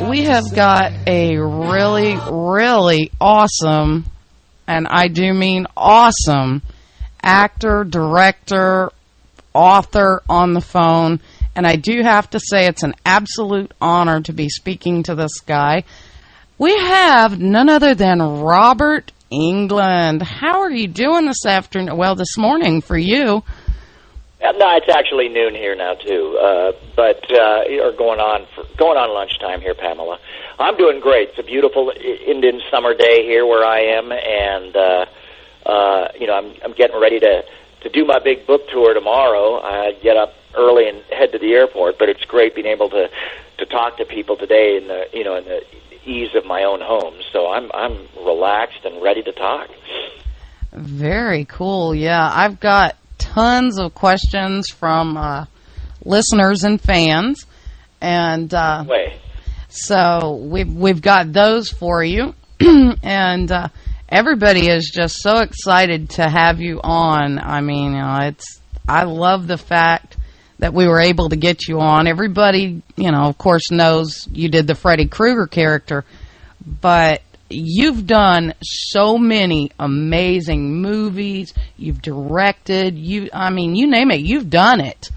we have got a really, really awesome, and I do mean awesome, actor, director, author on the phone. And I do have to say it's an absolute honor to be speaking to this guy. We have none other than Robert Englund. How are you doing this afternoon? Well, this morning for you. No, it's actually noon here now too, or going on lunchtime here, Pamela. I'm doing great. It's a beautiful Indian summer day here where I am, and I'm getting ready to do my big book tour tomorrow. I get up early and head to the airport, but it's great being able to talk to people today in the ease of my own home. So I'm relaxed and ready to talk. Very cool. Yeah, I've got tons of questions from listeners and fans, and so we've got those for you, and everybody is just so excited to have you on. I mean, I love the fact that we were able to get you on. Everybody, of course, knows you did the Freddy Krueger character, but you've done so many amazing movies. You've directed. You name it. You've done it.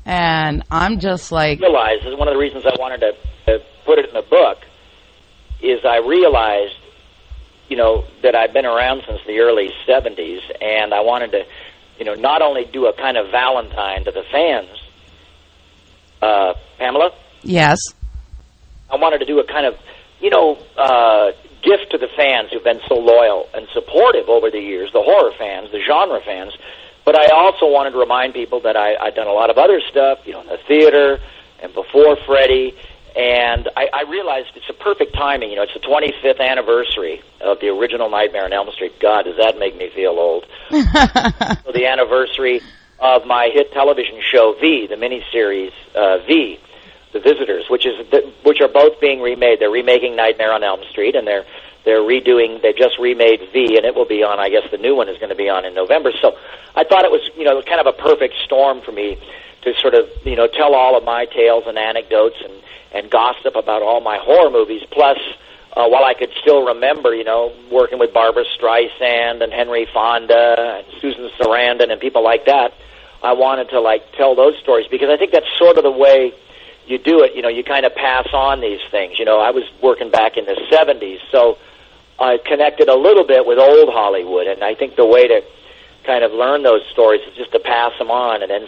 And I'm just like... Realize is one of the reasons I wanted to put it in the book is I realized, that I've been around since the early 70s, and I wanted to, not only do a kind of Valentine to the fans. Pamela? Yes. I wanted to do a kind of, gift to the fans who've been so loyal and supportive over the years, the horror fans, the genre fans. But I also wanted to remind people that I've done a lot of other stuff, in the theater and before Freddy. And I realized it's a perfect timing. It's the 25th anniversary of the original Nightmare on Elm Street. God, does that make me feel old? So the anniversary of my hit television show, V, the miniseries V, The Visitors, which are both being remade. They're remaking Nightmare on Elm Street, and they're redoing. They just remade V, and it will be on. I guess the new one is going to be on in November. So I thought it was kind of a perfect storm for me to sort of tell all of my tales and anecdotes and gossip about all my horror movies. Plus, while I could still remember, working with Barbara Streisand and Henry Fonda and Susan Sarandon and people like that, I wanted to tell those stories because I think that's sort of the way you do it. You kind of pass on these things. I was working back in the 70s, so I connected a little bit with old Hollywood, and I think the way to kind of learn those stories is just to pass them on, and then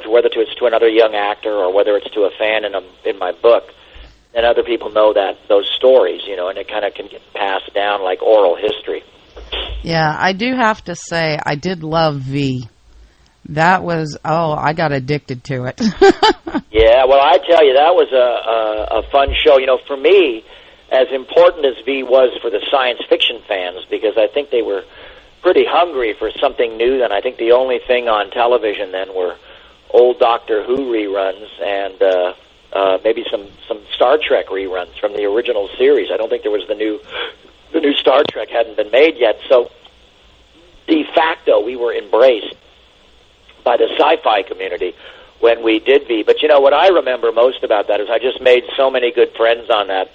whether it's to another young actor or whether it's to a fan in my book, and other people know those stories, and it kind of can get passed down like oral history. Yeah, I do have to say I did love V. That was I got addicted to it. Yeah, well, I tell you, that was a fun show. For me, as important as V was for the science fiction fans, because I think they were pretty hungry for something new. Then I think the only thing on television then were old Doctor Who reruns and maybe some Star Trek reruns from the original series. I don't think there was the new Star Trek hadn't been made yet. So de facto, we were embraced by the sci-fi community when we did V. But what I remember most about that is I just made so many good friends on that.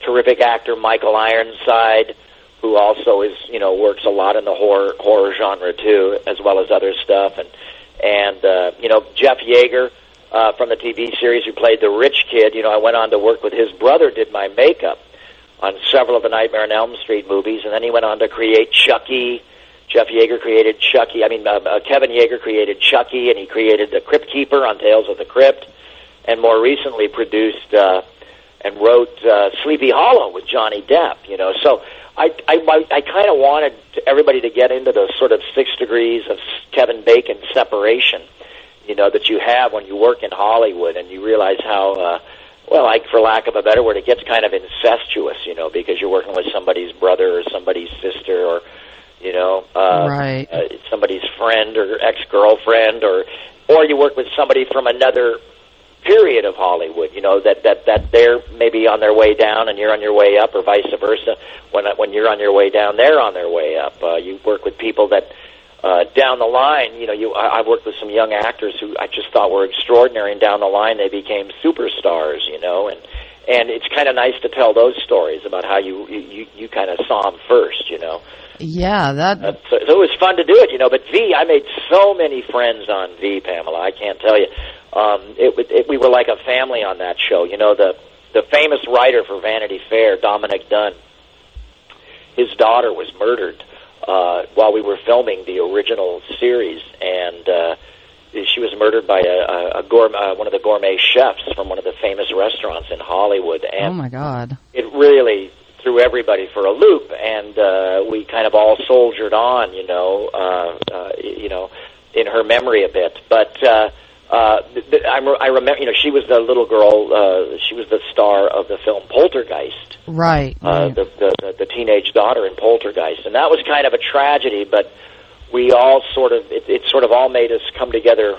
Terrific actor Michael Ironside, who also is works a lot in the horror genre too, as well as other stuff, and Jeff Yeager from the TV series who played the rich kid. I went on to work with his brother, did my makeup on several of the Nightmare on Elm Street movies, and then he went on to create Chucky. Jeff Yeager created Chucky. Kevin Yeager created Chucky, and he created the Crypt Keeper on Tales of the Crypt, and more recently produced and wrote Sleepy Hollow with Johnny Depp. So I kind of wanted everybody to get into those sort of 6 degrees of Kevin Bacon separation, that you have when you work in Hollywood, and you realize how, for lack of a better word, it gets kind of incestuous, because you're working with somebody's brother or somebody's sister or, right. Somebody's friend or ex-girlfriend, or you work with somebody from another period of Hollywood, that they're maybe on their way down and you're on your way up, or vice versa. When you're on your way down, they're on their way up. You work with people that down the line, I've worked with some young actors who I just thought were extraordinary, and down the line they became superstars, And it's kind of nice to tell those stories about how you kind of saw them first, Yeah, so it was fun to do it, But V, I made so many friends on V, Pamela. I can't tell you. We were like a family on that show. The famous writer for Vanity Fair, Dominic Dunn, his daughter was murdered while we were filming the original series, and she was murdered by one of the gourmet chefs from one of the famous restaurants in Hollywood. And oh my God! It really threw everybody for a loop, and we kind of all soldiered on, in her memory a bit. But I remember, she was the little girl. She was the star of the film Poltergeist. Right. The teenage daughter in Poltergeist, and that was kind of a tragedy, but we all it sort of all made us come together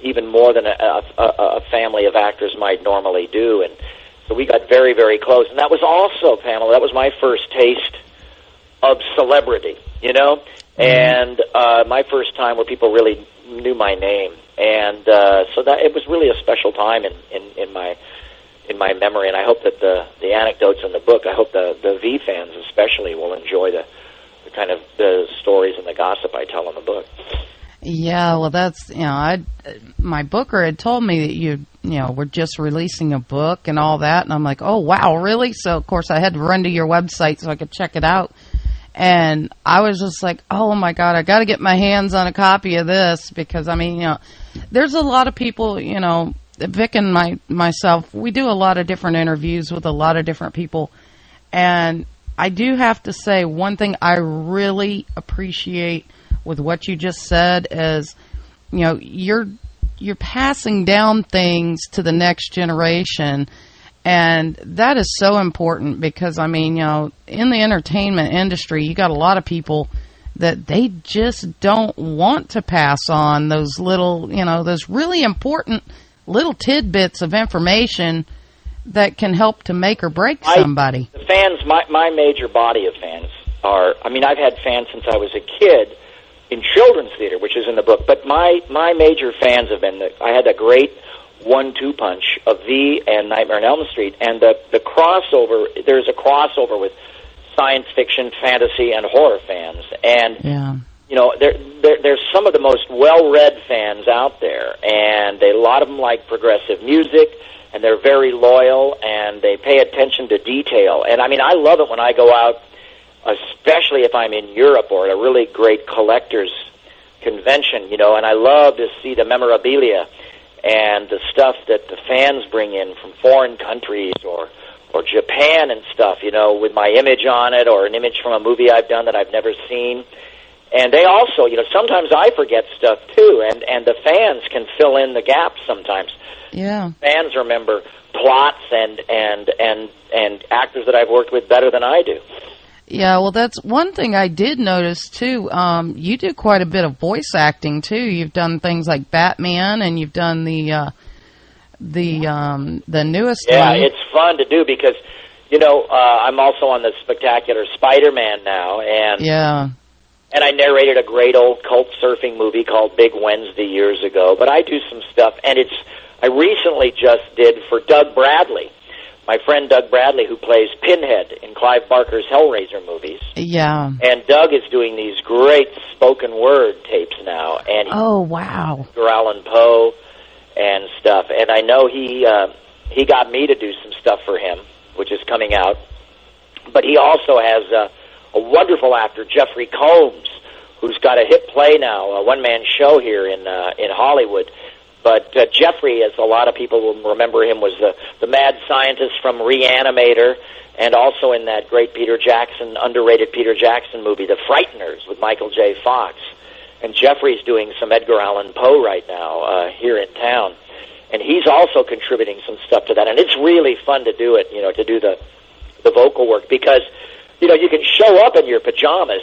even more than a family of actors might normally do, and so we got very, very close. And that was also, Pamela, that was my first taste of celebrity, and my first time where people really knew my name, and so that it was really a special time in my memory. And I hope that the anecdotes in the book, I hope the V fans especially will enjoy the kind of the stories and the gossip I tell in the book. Yeah, well, that's, my booker had told me that you were just releasing a book and all that, and I'm like, oh, wow, really? So, of course, I had to run to your website so I could check it out, and I was just like, oh, my God, I got to get my hands on a copy of this, because, there's a lot of people, Vic and myself, we do a lot of different interviews with a lot of different people, and I do have to say one thing I really appreciate with what you just said is, you're passing down things to the next generation, and that is so important because, in the entertainment industry, you got a lot of people that they just don't want to pass on those little, those really important little tidbits of information that can help to make or break somebody. The fans, my major body of fans are, I've had fans since I was a kid in children's theater, which is in the book, but my major fans have been, I had a great 1-2 punch of V and Nightmare on Elm Street, and the crossover, there's a crossover with science fiction, fantasy, and horror fans, and there's some of the most well-read fans out there, and a lot of them like progressive music, and they're very loyal, and they pay attention to detail. And, I love it when I go out, especially if I'm in Europe or at a really great collector's convention, and I love to see the memorabilia and the stuff that the fans bring in from foreign countries or Japan and stuff, with my image on it or an image from a movie I've done that I've never seen. And they also, sometimes I forget stuff, too, and the fans can fill in the gaps sometimes. Yeah. Fans remember plots and actors that I've worked with better than I do. Yeah, well, that's one thing I did notice, too. You do quite a bit of voice acting, too. You've done things like Batman, and you've done the newest one. Yeah, it's fun to do because, I'm also on the spectacular Spider-Man now. And I narrated a great old cult surfing movie called Big Wednesday years ago. But I do some stuff, and I recently just did for Doug Bradley, my friend Doug Bradley, who plays Pinhead in Clive Barker's Hellraiser movies. Yeah. And Doug is doing these great spoken word tapes now. And oh, wow. Edgar Allan Poe and stuff. And I know he got me to do some stuff for him, which is coming out. But he also has a wonderful actor, Jeffrey Combs, who's got a hit play now, a one-man show here in Hollywood. But Jeffrey, as a lot of people will remember him, was the mad scientist from Reanimator, and also in that great underrated Peter Jackson movie, The Frighteners, with Michael J. Fox. And Jeffrey's doing some Edgar Allan Poe right now here in town. And he's also contributing some stuff to that. And it's really fun to do it, to do the vocal work, because, you can show up in your pajamas.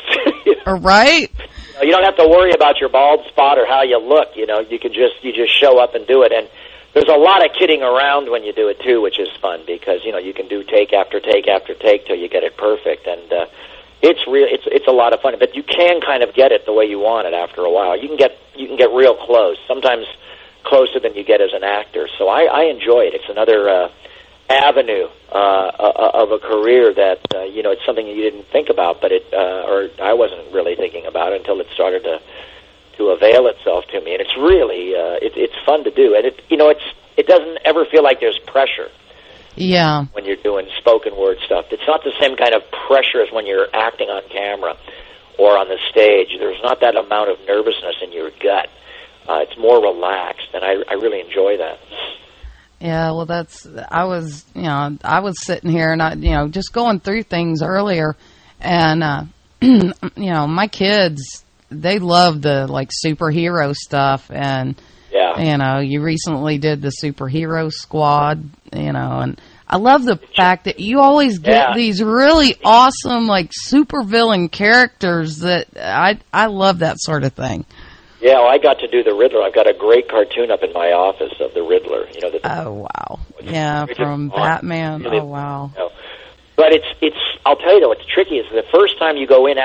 Right. You don't have to worry about your bald spot or how you look. You just show up and do it. And there's a lot of kidding around when you do it too, which is fun because you can do take after take after take till you get it perfect. And it's a lot of fun. But you can kind of get it the way you want it after a while. You can get real close. Sometimes closer than you get as an actor. So I enjoy it. It's another avenue of a career that it's something you didn't think about, but or I wasn't really thinking about it until it started to avail itself to me, and it's really it's fun to do, and it doesn't ever feel like there's pressure. Yeah. When you're doing spoken word stuff, it's not the same kind of pressure as when you're acting on camera or on the stage. There's not that amount of nervousness in your gut. It's more relaxed, and I really enjoy that. Yeah, well, I was sitting here and just going through things earlier, and my kids, they love the superhero stuff, and you recently did the Superhero Squad, and I love the fact that you always get these really awesome supervillain characters that I love that sort of thing. Yeah, well, I got to do the Riddler. I've got a great cartoon up in my office of the Riddler. Oh wow! Yeah, from Batman. Really, oh wow! But it's. I'll tell you though, what's tricky is the first time you go in,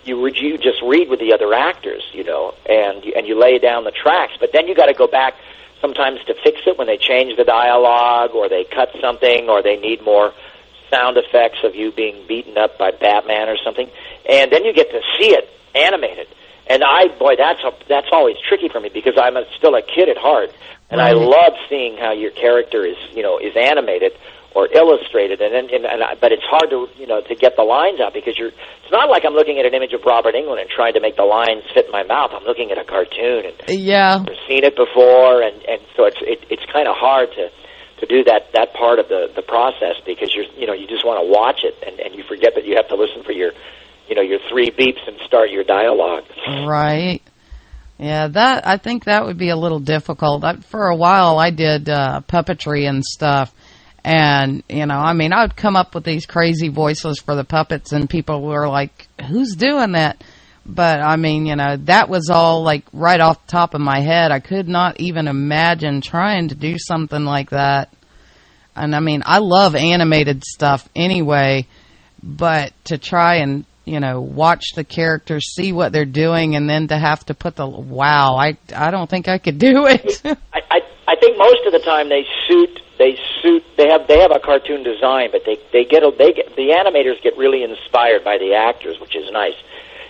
you just read with the other actors, and you lay down the tracks. But then you got to go back sometimes to fix it when they change the dialogue or they cut something or they need more sound effects of you being beaten up by Batman or something. And then you get to see it animated. And that's always tricky for me because I'm still a kid at heart, and I love seeing how your character is animated or illustrated, but it's hard to get the lines out because it's not like I'm looking at an image of Robert Englund and trying to make the lines fit in my mouth. I'm looking at a cartoon and I've seen it before, and so it's kind of hard to do that part of the process because you just want to watch it and you forget that you have to listen for your 3 beeps and start your dialogue. Right. Yeah, I think that would be a little difficult. For a while, I did puppetry and stuff, and I would come up with these crazy voices for the puppets, and people were like, "Who's doing that?" But that was all right off the top of my head. I could not even imagine trying to do something like that. And I love animated stuff anyway, but to try and watch the characters, see what they're doing, and then to have to put I don't think I could do it. I think most of the time they have a cartoon design, but the animators get really inspired by the actors, which is nice.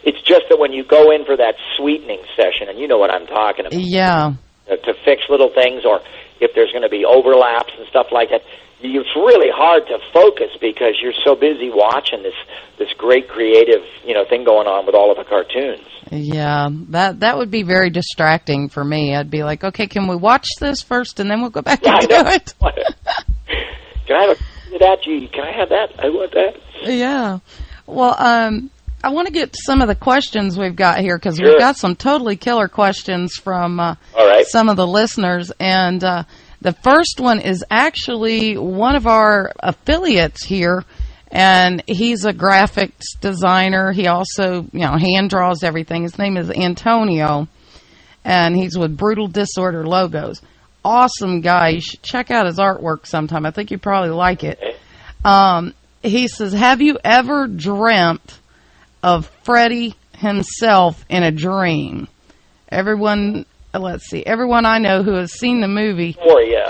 It's just that when you go in for that sweetening session, and you know what I'm talking about. Yeah. To fix little things, or if there's going to be overlaps and stuff like that, it's really hard to focus because you're so busy watching this great creative thing going on with all of the cartoons. Yeah, that would be very distracting for me. I'd be like, okay, can we watch this first and then we'll go back and do it? Can I have that? Can I have that? I want that. Yeah. Well, I want to get to some of the questions we've got here because we've got some totally killer questions from some of the listeners, and the first one is actually one of our affiliates here, and he's a graphics designer. He also, hand draws everything. His name is Antonio, and he's with Brutal Disorder Logos. Awesome guy. You should check out his artwork sometime. I think you'd probably like it. He says, have you ever dreamt of Freddy himself in a dream? Everyone I know who has seen the movie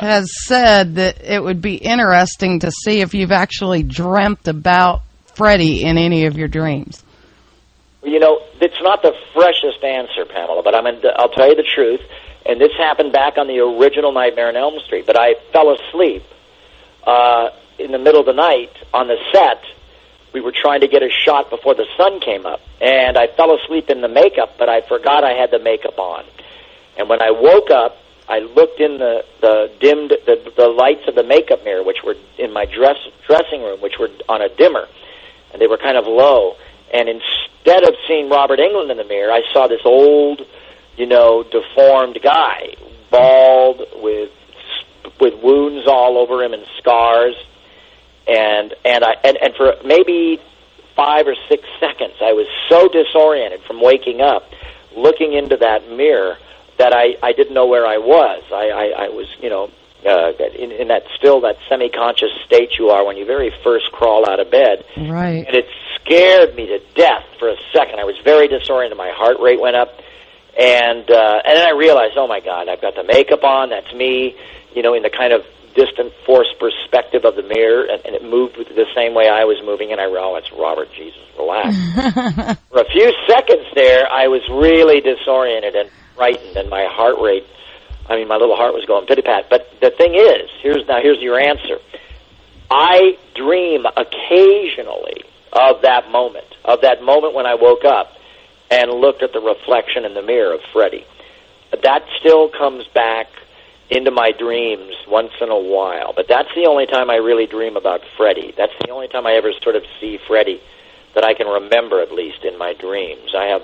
has said that it would be interesting to see if you've actually dreamt about Freddy in any of your dreams. It's not the freshest answer, Pamela, but I'll tell you the truth, and this happened back on the original Nightmare on Elm Street, but I fell asleep in the middle of the night on the set. We were trying to get a shot before the sun came up, and I fell asleep in the makeup, but I forgot I had the makeup on. And when I woke up, I looked in the lights of the makeup mirror, which were in my dressing room, which were on a dimmer, and they were kind of low. And instead of seeing Robert Englund in the mirror, I saw this old, deformed guy, bald, with wounds all over him and scars. And for maybe 5 or 6 seconds, I was so disoriented from waking up, looking into that mirror, that I didn't know where I was. I was, in that semi-conscious state you are when you very first crawl out of bed. Right. And it scared me to death for a second. I was very disoriented. My heart rate went up. And then I realized, oh, my God, I've got the makeup on. That's me, in the kind of distant forced perspective of the mirror, and it moved the same way I was moving, and it's Robert, Jesus, relax. For a few seconds there, I was really disoriented and frightened, and my heart rate, my little heart was going pity-pat. But the thing is, here's your answer. I dream occasionally of that moment when I woke up and looked at the reflection in the mirror of Freddie. That still comes back into my dreams once in a while, but that's the only time I really dream about Freddie. That's the only time I ever sort of see Freddie that I can remember, at least in my dreams. I have,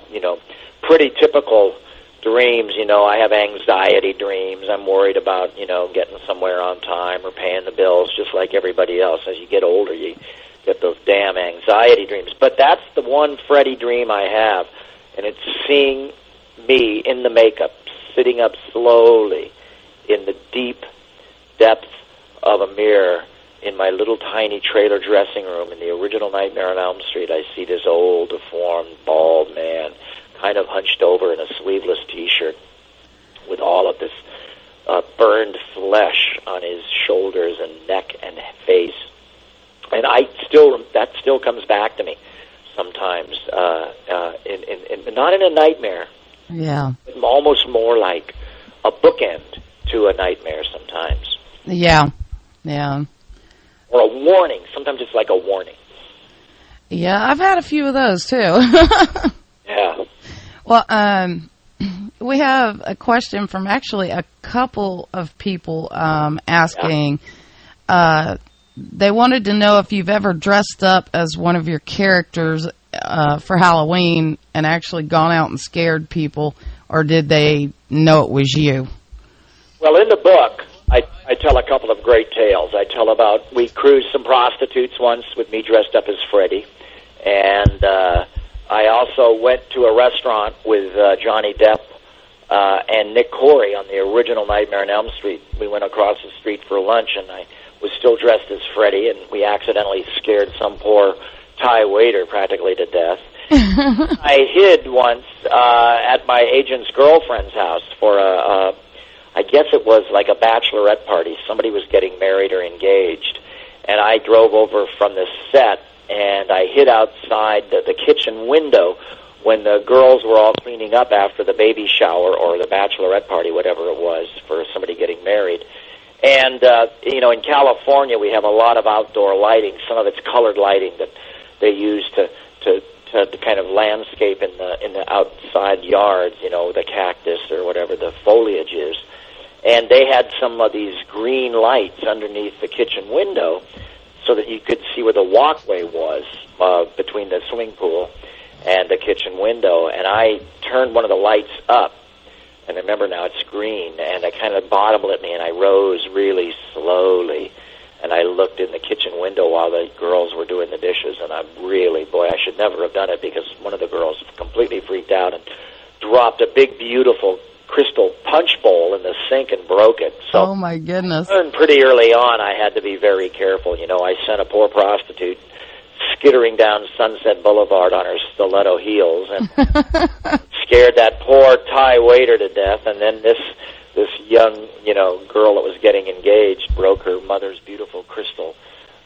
pretty typical dreams. I have anxiety dreams. I'm worried about, getting somewhere on time or paying the bills, just like everybody else. As you get older, you get those damn anxiety dreams. But that's the one Freddie dream I have, and it's seeing me in the makeup, sitting up slowly in the deep depth of a mirror in my little tiny trailer dressing room in the original Nightmare on Elm Street. I see this old, deformed, bald man kind of hunched over in a sleeveless T-shirt with all of this burned flesh on his shoulders and neck and face. And that still comes back to me sometimes, not in a nightmare. Yeah. Almost more like a bookend to a nightmare sometimes. Yeah, yeah. Or a warning. Sometimes it's like a warning. Yeah, I've had a few of those too. Yeah. Well, we have a question from actually a couple of people asking. They wanted to know if you've ever dressed up as one of your characters for Halloween and actually gone out and scared people, or did they know it was you? Well, in the book, I tell a couple of great tales. I tell about we cruised some prostitutes once with me dressed up as Freddie, and I also went to a restaurant with Johnny Depp and Nick Corey on the original Nightmare on Elm Street. We went across the street for lunch, and I was still dressed as Freddie, and we accidentally scared some poor Thai waiter practically to death. I hid once at my agent's girlfriend's house for I guess it was like a bachelorette party. Somebody was getting married or engaged, and I drove over from the set, and I hid outside the kitchen window when the girls were all cleaning up after the baby shower or the bachelorette party, whatever it was, for somebody getting married. And, in California, we have a lot of outdoor lighting. Some of it's colored lighting that they use to kind of landscape in the outside yards, the cactus or whatever the foliage is. And they had some of these green lights underneath the kitchen window so that you could see where the walkway was between the swimming pool and the kitchen window. And I turned one of the lights up, and remember now it's green, and it kind of bottom-lit me, and I rose really slowly, and I looked in the kitchen window while the girls were doing the dishes, and I should never have done it, because one of the girls completely freaked out and dropped a big, beautiful crystal punch bowl in the sink and broke it. So, oh my goodness! I learned pretty early on I had to be very careful. I sent a poor prostitute skittering down Sunset Boulevard on her stiletto heels and scared that poor Thai waiter to death. And then this young girl that was getting engaged broke her mother's beautiful crystal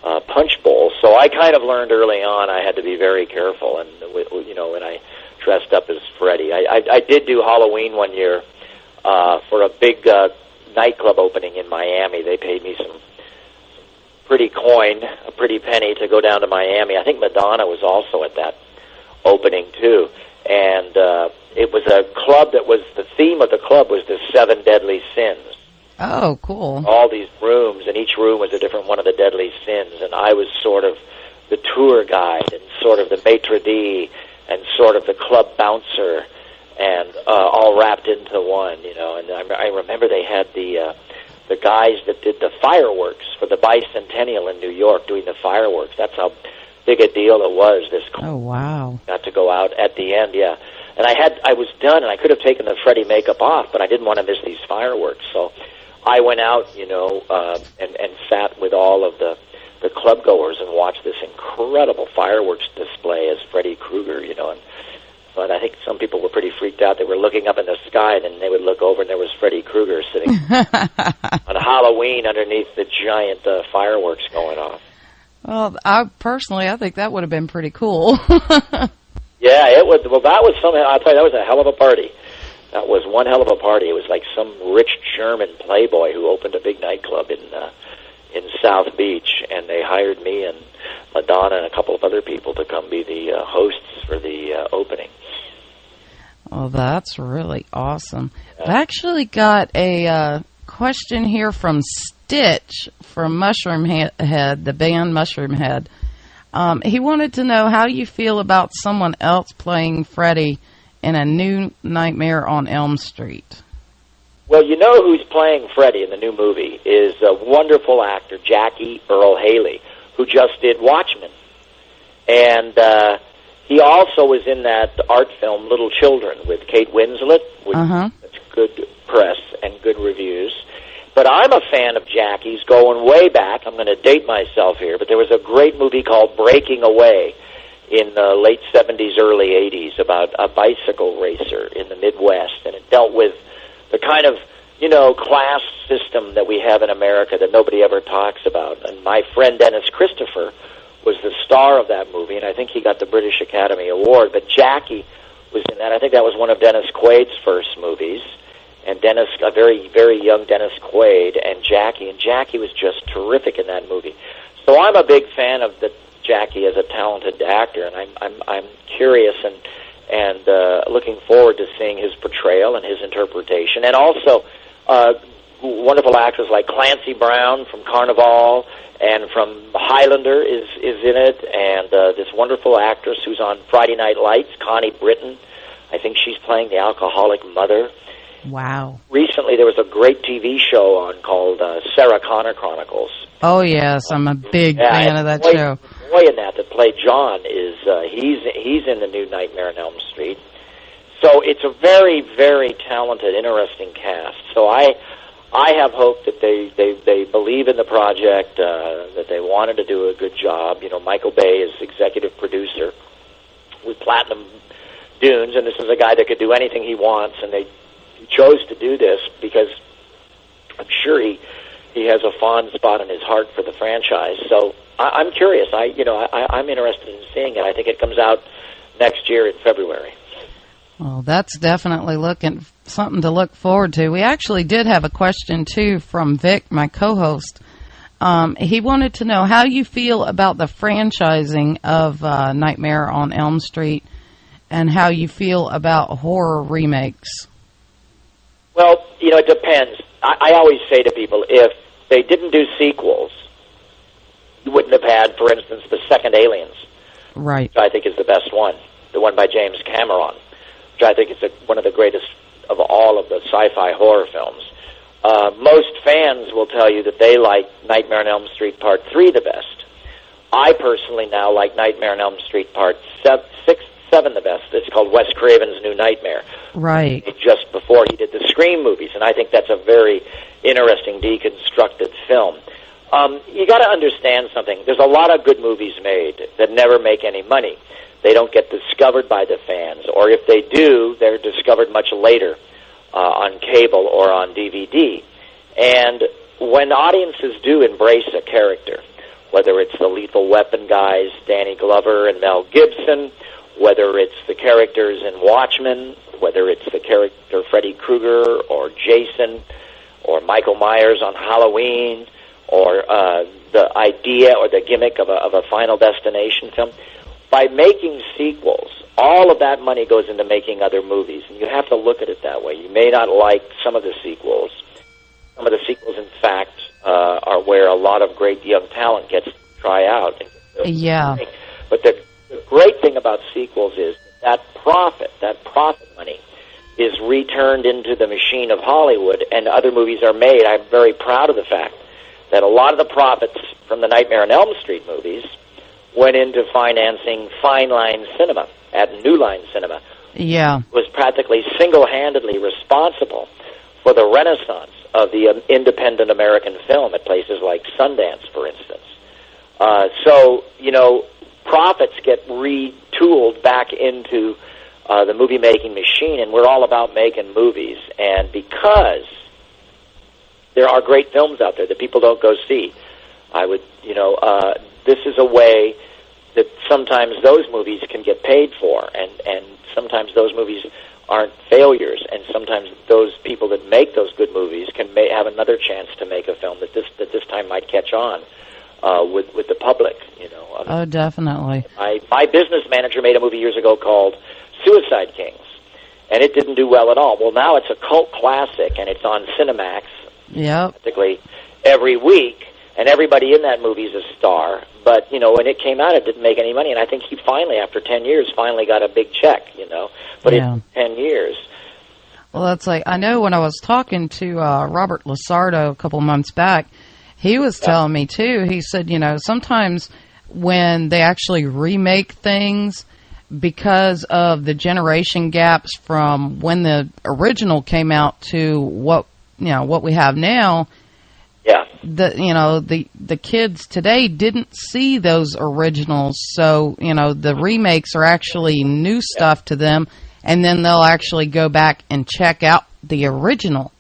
punch bowl. So I kind of learned early on I had to be very careful. And when I dressed up as Freddie, I did do Halloween one year for a big nightclub opening in Miami. They paid me some pretty coin, a pretty penny, to go down to Miami. I think Madonna was also at that opening too. And it was a club that was, the theme of the club was the 7 deadly sins. Oh, cool. All these rooms, and each room was a different one of the deadly sins. And I was sort of the tour guide and sort of the maitre d' and sort of the club bouncer, and all wrapped into one, And I remember they had the guys that did the fireworks for the bicentennial in New York doing the fireworks. That's how big a deal it was. Oh, wow. Got to go out at the end, yeah. And I was done, and I could have taken the Freddie makeup off, but I didn't want to miss these fireworks. So I went out, and sat with all of the club goers and watched this incredible fireworks display as Freddy Krueger, But I think some people were pretty freaked out. They were looking up in the sky, and then they would look over, and there was Freddy Krueger sitting on Halloween Halloween underneath the giant fireworks going off. Well, I think that would have been pretty cool. Yeah, it was. Well, that was something. I'll tell you, that was a hell of a party. That was one hell of a party. It was like some rich German playboy who opened a big nightclub in South Beach, and they hired me and Madonna and a couple of other people to come be the hosts for the opening. Oh, that's really awesome. I actually got a question here from Stitch from Mushroom Head, the band Mushroom Head. He wanted to know how you feel about someone else playing Freddy in a new Nightmare on Elm Street. Well, you know who's playing Freddy in the new movie is a wonderful actor, Jackie Earle Haley, who just did Watchmen. And he also was in that art film Little Children with Kate Winslet, which that's good press and good reviews. But I'm a fan of Jackie's going way back. I'm going to date myself here, but there was a great movie called Breaking Away in the late 70s, early 80s about a bicycle racer in the Midwest, and it dealt with the kind of, class system that we have in America that nobody ever talks about. And my friend Dennis Christopher was the star of that movie, and I think he got the British Academy Award, but Jackie was in that. I think that was one of Dennis Quaid's first movies. And Dennis, a very, very young Dennis Quaid, and Jackie was just terrific in that movie. So I'm a big fan of Jackie as a talented actor, and I'm curious and looking forward to seeing his portrayal and his interpretation. And also, wonderful actors like Clancy Brown from Carnival and from Highlander is in it, and this wonderful actress who's on Friday Night Lights, Connie Britton. I think she's playing the alcoholic mother. Wow. Recently, there was a great TV show on called Sarah Connor Chronicles. Oh, yes. I'm a big fan of that show. The boy in that played John is he's in the new Nightmare on Elm Street. So it's a very, very talented, interesting cast. So I have hope that they believe in the project, that they wanted to do a good job. Michael Bay is executive producer with Platinum Dunes, and this is a guy that could do anything he wants, and they chose to do this because I'm sure he has a fond spot in his heart for the franchise. So I'm curious. I'm interested in seeing it. I think it comes out next year in February. Well, that's definitely something to look forward to. We actually did have a question too from Vic, my co-host. He wanted to know how you feel about the franchising of Nightmare on Elm Street and how you feel about horror remakes. Well, it depends. I always say to people, if they didn't do sequels, you wouldn't have had, for instance, the second Aliens. Right. Which I think is the best one, the one by James Cameron, which I think is one of the greatest of all of the sci-fi horror films. Most fans will tell you that they like Nightmare on Elm Street Part 3 the best. I personally now like Nightmare on Elm Street Part 6, 7 the best. It's called Wes Craven's New Nightmare. Right. Just before he did the Scream movies, and I think that's a very interesting deconstructed film. You got to understand something. There's a lot of good movies made that never make any money. They don't get discovered by the fans, or if they do, they're discovered much later on cable or on DVD. And when audiences do embrace a character, whether it's the Lethal Weapon guys, Danny Glover and Mel Gibson, whether it's the characters in Watchmen, whether it's the character Freddy Krueger or Jason or Michael Myers on Halloween, or the idea or the gimmick of a Final Destination film, by making sequels, all of that money goes into making other movies, and you have to look at it that way. You may not like some of the sequels. Some of the sequels, in fact, are where a lot of great young talent gets to try out. Yeah. But the great thing about sequels is that profit money is returned into the machine of Hollywood, and other movies are made. I'm very proud of the fact that a lot of the profits from the Nightmare on Elm Street movies went into financing Fine Line Cinema at New Line Cinema. Yeah. Was practically single-handedly responsible for the renaissance of the independent American film at places like Sundance, for instance. So, profits get retooled back into the movie-making machine, and we're all about making movies. And because there are great films out there that people don't go see. This is a way that sometimes those movies can get paid for, and sometimes those movies aren't failures, and sometimes those people that make those good movies have another chance to make a film that this time might catch on with the public. Oh, definitely. My business manager made a movie years ago called Suicide Kings, and it didn't do well at all. Well, now it's a cult classic, and it's on Cinemax practically every week, and everybody in that movie is a star. But, when it came out, it didn't make any money, and I think he finally, after 10 years, finally got a big check, But it's 10 years. Well, that's like, I know when I was talking to Robert Lasardo a couple months back, he was telling me, too, he said, sometimes when they actually remake things, because of the generation gaps from when the original came out to what we have now, the kids today didn't see those originals, so the remakes are actually new stuff to them, and then they'll actually go back and check out the original.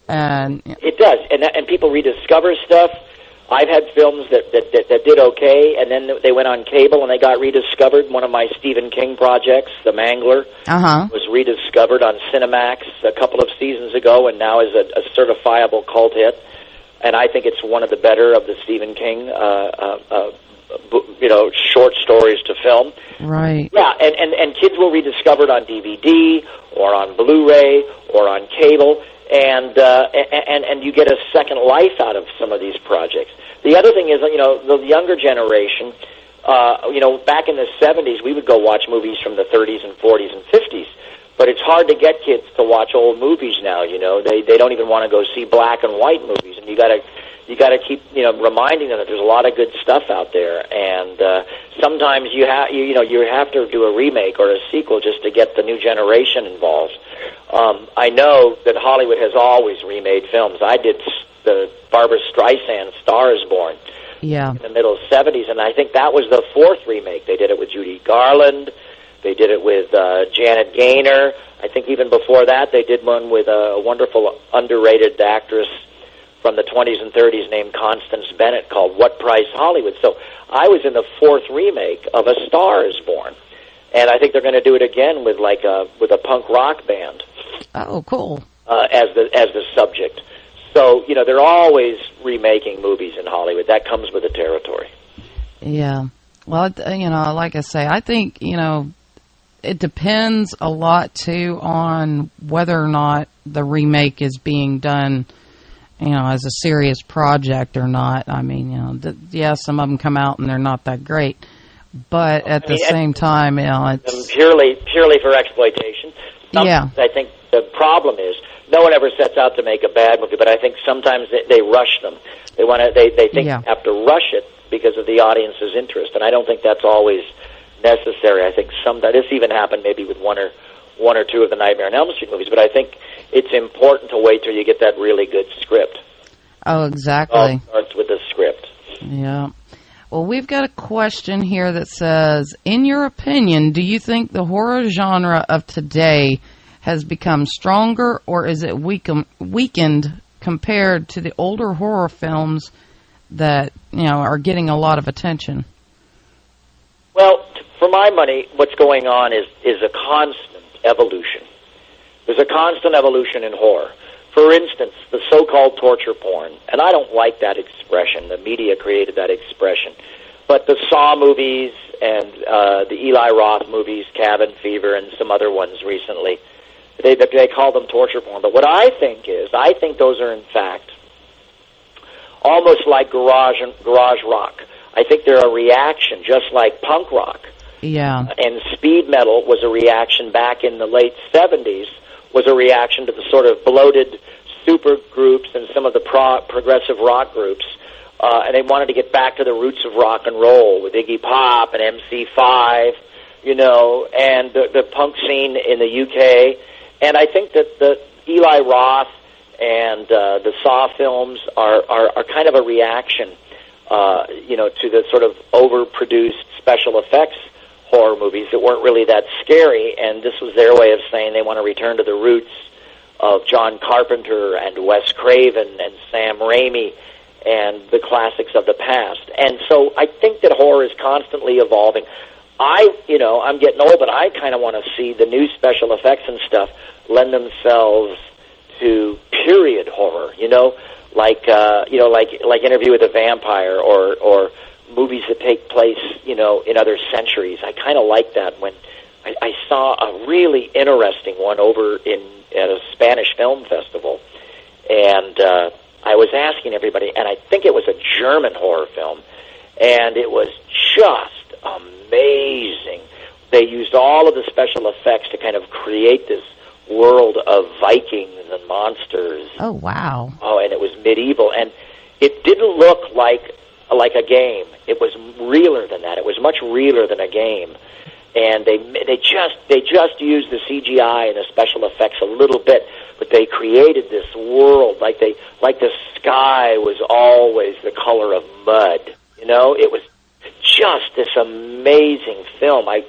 And it does, and people rediscover stuff. I've had films that did okay, and then they went on cable and they got rediscovered. One of my Stephen King projects, The Mangler, was rediscovered on Cinemax a couple of seasons ago, and now is a certifiable cult hit. And I think it's one of the better of the Stephen King, short stories to film. Right. Yeah, and kids will rediscover it on DVD or on Blu-ray or on cable. And you get a second life out of some of these projects. The other thing is, the younger generation, back in the 70s, we would go watch movies from the 30s and 40s and 50s. But it's hard to get kids to watch old movies now. They don't even want to go see black and white movies, and you got to keep reminding them that there's a lot of good stuff out there. And sometimes you have to do a remake or a sequel just to get the new generation involved. I know that Hollywood has always remade films. I did the Barbra Streisand Star is Born in the middle 70s, and I think that was the fourth remake. They did it with Judy Garland. They did it with Janet Gaynor. I think even before that they did one with a wonderful underrated actress from the 20s and 30s named Constance Bennett called What Price Hollywood. So I was in the fourth remake of A Star is Born. And I think they're going to do it again with a punk rock band. Oh, cool. As the subject. So, they're always remaking movies in Hollywood. That comes with the territory. Yeah. Well, like I say, I think, it depends a lot, too, on whether or not the remake is being done, as a serious project or not. I mean, some of them come out and they're not that great. But at the same time, it's purely for exploitation. I think the problem is no one ever sets out to make a bad movie, but I think sometimes they rush them. They think they have to rush it because of the audience's interest, and I don't think that's always necessary. I think this even happened maybe with one or two of the Nightmare on Elm Street movies, but I think it's important to wait till you get that really good script. Oh, exactly. It all starts with the script. Yeah. Well, we've got a question here that says, in your opinion, do you think the horror genre of today has become stronger, or is it weakened compared to the older horror films that, are getting a lot of attention? Well, for my money, what's going on is a constant evolution. There's a constant evolution in horror. For instance, the so-called torture porn, and I don't like that expression. The media created that expression. But the Saw movies and the Eli Roth movies, Cabin Fever, and some other ones recently, they call them torture porn. But what I think those are, in fact, almost like garage rock. I think they're a reaction, just like punk rock. Yeah. And speed metal was a reaction back in the late 70s, was a reaction to the sort of bloated super groups and some of the progressive rock groups. And they wanted to get back to the roots of rock and roll with Iggy Pop and MC5, and the punk scene in the UK. And I think that the Eli Roth and the Saw films are kind of a reaction, to the sort of overproduced special effects horror movies that weren't really that scary, and this was their way of saying they want to return to the roots John Carpenter and Wes Craven and Sam Raimi and the classics of the past. And so I think that horror is constantly evolving. I'm getting old, but I kind of want to see the new special effects and stuff lend themselves to period horror, like Interview with a Vampire or movies that take place, in other centuries. I kind of like that. When I saw a really interesting one over at a Spanish film festival, and I was asking everybody, and I think it was a German horror film, and it was just amazing. They used all of the special effects to kind of create this world of Vikings and monsters. Oh, wow. Oh, and it was medieval, and it didn't look like a game. It was realer than that. It was much realer than a game. And they just used the CGI and the special effects a little bit, but they created this world like the sky was always the color of mud. It was just this amazing film. I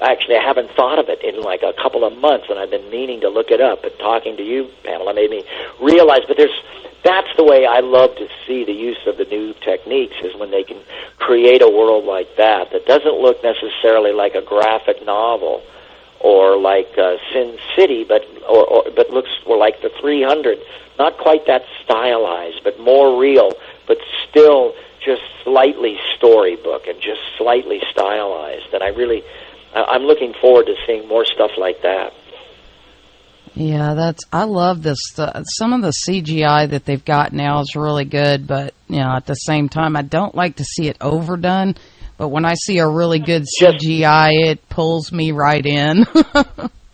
haven't thought of it in like a couple of months, and I've been meaning to look it up. But talking to you, Pamela, made me realize. But that's the way I love to see the use of the new techniques, is when they can create a world like that doesn't look necessarily like a graphic novel or like Sin City, but looks more like the 300. Not quite that stylized, but more real, but still just slightly storybook and just slightly stylized. And I'm looking forward to seeing more stuff like that. Yeah, I love this. Some of the CGI that they've got now is really good, but at the same time, I don't like to see it overdone. But when I see a really good CGI, it pulls me right in.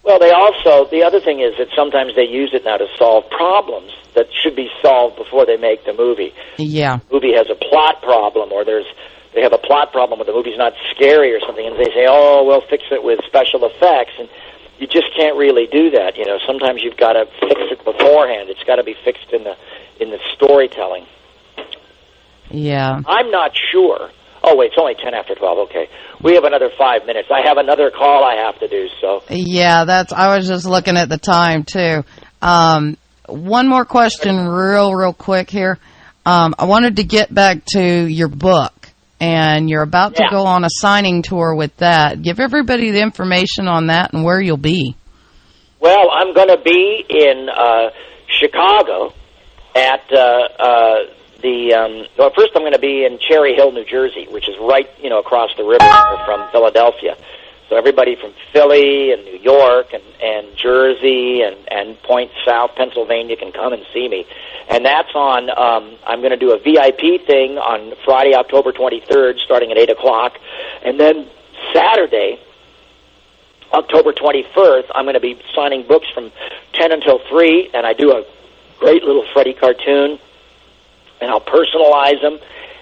Well, the other thing is that sometimes they use it now to solve problems that should be solved before they make the movie. Yeah. The movie has a plot problem, or they have a plot problem where the movie's not scary or something, and they say, "Oh, we'll fix it with special effects," and you just can't really do that. Sometimes you've got to fix it beforehand. It's got to be fixed in the storytelling. Yeah. I'm not sure. Oh, wait, it's only 10 after 12. Okay. We have another 5 minutes. I have another call I have to do, so. Yeah, I was just looking at the time, too. One more question real quick here. I wanted to get back to your book, and you're about to go on a signing tour with that. Give everybody the information on that and where you'll be. Well, I'm going to be in Chicago at first I'm going to be in Cherry Hill, New Jersey, which is right, across the river from Philadelphia. So everybody from Philly and New York and Jersey and Point South, Pennsylvania can come and see me. And that's on, I'm going to do a VIP thing on Friday, October 23rd, starting at 8 o'clock. And then Saturday, October 21st, I'm going to be signing books from 10 until 3, and I do a great little Freddy cartoon, and I'll personalize them.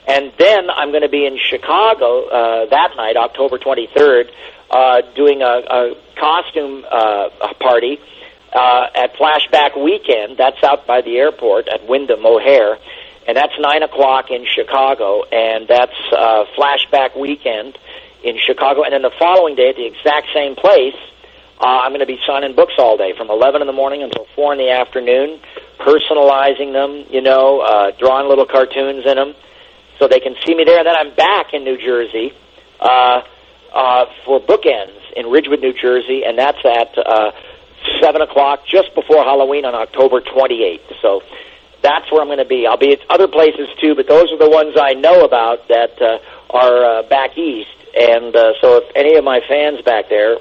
And then I'm going to be in Chicago that night, October 23rd, doing a costume party at Flashback Weekend. That's out by the airport at Wyndham O'Hare, and that's 9 o'clock in Chicago, and that's Flashback Weekend in Chicago. And then the following day at the exact same place, I'm going to be signing books all day from 11 in the morning until 4 in the afternoon, personalizing them, drawing little cartoons in them so they can see me there. And then I'm back in New Jersey for Bookends in Ridgewood, New Jersey, and that's at 7 o'clock just before Halloween on October 28th. So that's where I'm going to be. I'll be at other places too, but those are the ones I know about that are back east. And so if any of my fans back there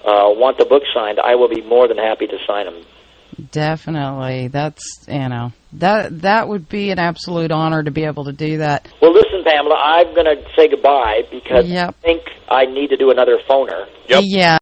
want the book signed, I will be more than happy to sign them. Definitely. That's, that would be an absolute honor to be able to do that. Well, listen, Pamela, I'm going to say goodbye because I think I need to do another phoner. Yep. Yeah.